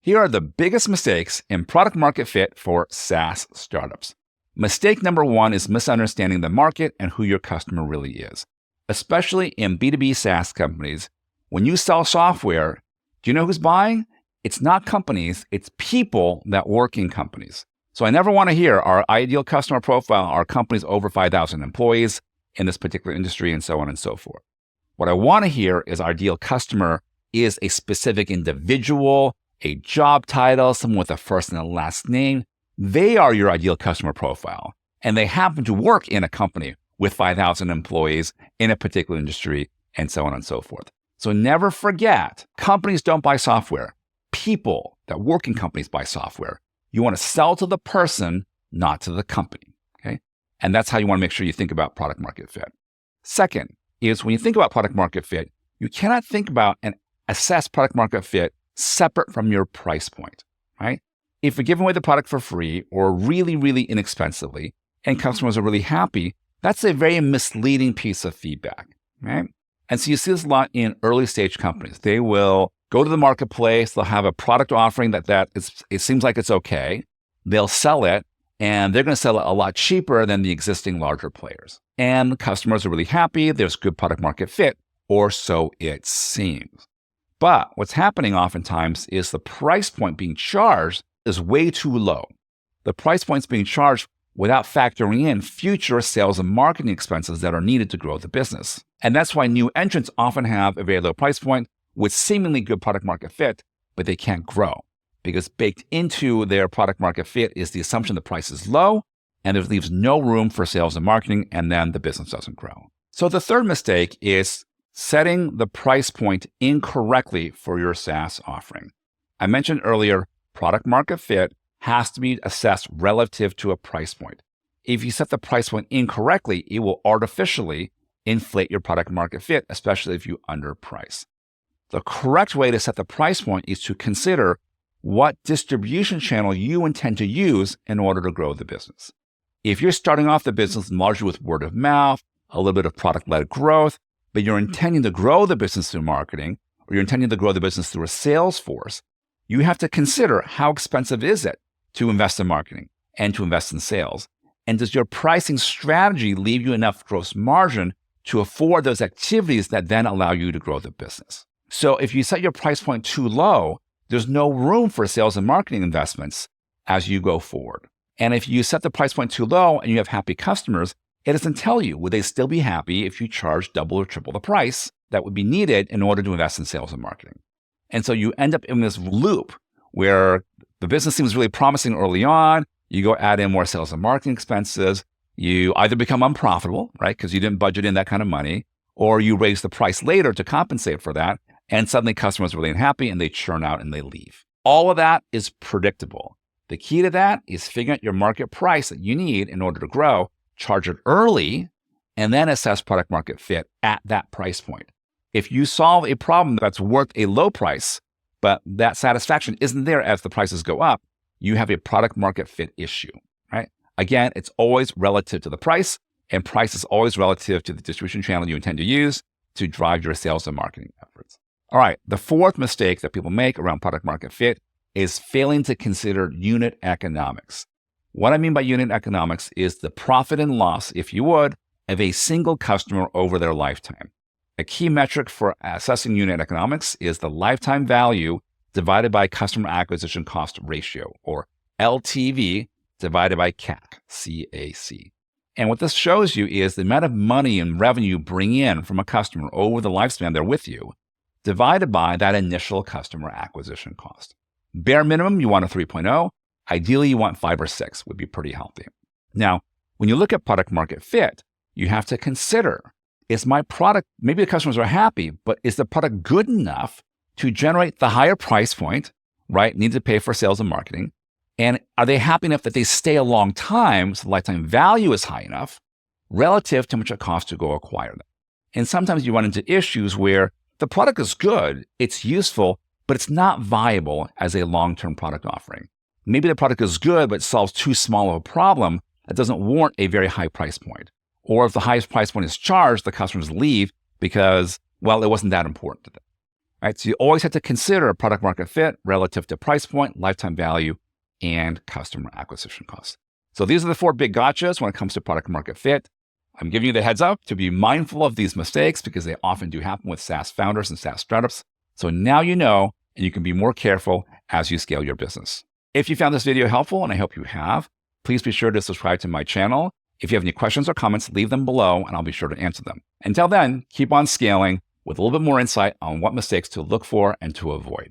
Here are the biggest mistakes in product market fit for SaaS startups. Mistake number one is misunderstanding the market and who your customer really is. Especially in B2B SaaS companies, when you sell software, do you know who's buying? It's not companies, it's people that work in companies. So I never want to hear our ideal customer profile are companies over 5,000 employees in this particular industry and so on and so forth. What I want to hear is our ideal customer is a specific individual, a job title, someone with a first and a last name. They are your ideal customer profile, and they happen to work in a company with 5,000 employees in a particular industry and so on and so forth. So never forget, companies don't buy software. People that work in companies buy software. You want to sell to the person, not to the company, okay? And that's how you want to make sure you think about product market fit. Second is when you think about product market fit, you cannot think about and assess product market fit separate from your price point, right? If you're giving away the product for free or really, really inexpensively and customers are really happy, that's a very misleading piece of feedback, right? And so you see this a lot in early stage companies. They will go to the marketplace, they'll have a product offering it seems like it's okay. They'll sell it and they're going to sell it a lot cheaper than the existing larger players. And customers are really happy, there's good product market fit, or so it seems. But what's happening oftentimes is the price point being charged is way too low. The price point's being charged without factoring in future sales and marketing expenses that are needed to grow the business. And that's why new entrants often have a very low price point with seemingly good product market fit, but they can't grow because baked into their product market fit is the assumption the price is low and it leaves no room for sales and marketing, and then the business doesn't grow. So the third mistake is setting the price point incorrectly for your SaaS offering. I mentioned earlier, product market fit has to be assessed relative to a price point. If you set the price point incorrectly, it will artificially inflate your product market fit, especially if you underprice. The correct way to set the price point is to consider what distribution channel you intend to use in order to grow the business. If you're starting off the business largely with word of mouth, a little bit of product-led growth, but you're intending to grow the business through marketing, or you're intending to grow the business through a sales force, you have to consider how expensive is it to invest in marketing and to invest in sales. And does your pricing strategy leave you enough gross margin to afford those activities that then allow you to grow the business? So if you set your price point too low, there's no room for sales and marketing investments as you go forward. And if you set the price point too low and you have happy customers, it doesn't tell you, would they still be happy if you charge double or triple the price that would be needed in order to invest in sales and marketing? And so you end up in this loop where the business seems really promising early on. You go add in more sales and marketing expenses. You either become unprofitable, right? Because you didn't budget in that kind of money, or you raise the price later to compensate for that. And suddenly customers are really unhappy and they churn out and they leave. All of that is predictable. The key to that is figuring out your market price that you need in order to grow, charge it early, and then assess product market fit at that price point. If you solve a problem that's worth a low price, but that satisfaction isn't there as the prices go up, you have a product market fit issue, right? Again, it's always relative to the price, and price is always relative to the distribution channel you intend to use to drive your sales and marketing efforts. All right, the fourth mistake that people make around product market fit is failing to consider unit economics. What I mean by unit economics is the profit and loss, if you would, of a single customer over their lifetime. A key metric for assessing unit economics is the lifetime value divided by customer acquisition cost ratio, or LTV divided by CAC, CAC. And what this shows you is the amount of money and revenue you bring in from a customer over the lifespan they're with you, divided by that initial customer acquisition cost. Bare minimum, you want a 3.0. Ideally, you want 5 or 6 would be pretty healthy. Now, when you look at product market fit, you have to consider, is my product, maybe the customers are happy, but is the product good enough to generate the higher price point, right? Need to pay for sales and marketing. And are they happy enough that they stay a long time so the lifetime value is high enough relative to how much it costs to go acquire them? And sometimes you run into issues where the product is good, it's useful, but it's not viable as a long-term product offering. Maybe the product is good, but solves too small of a problem that doesn't warrant a very high price point. Or if the highest price point is charged, the customers leave because, well, it wasn't that important to them. Right? So you always have to consider product market fit relative to price point, lifetime value, and customer acquisition costs. So these are the 4 big gotchas when it comes to product market fit. I'm giving you the heads up to be mindful of these mistakes because they often do happen with SaaS founders and SaaS startups. So now you know, and you can be more careful as you scale your business. If you found this video helpful, and I hope you have, please be sure to subscribe to my channel. If you have any questions or comments, leave them below and I'll be sure to answer them. Until then, keep on scaling with a little bit more insight on what mistakes to look for and to avoid.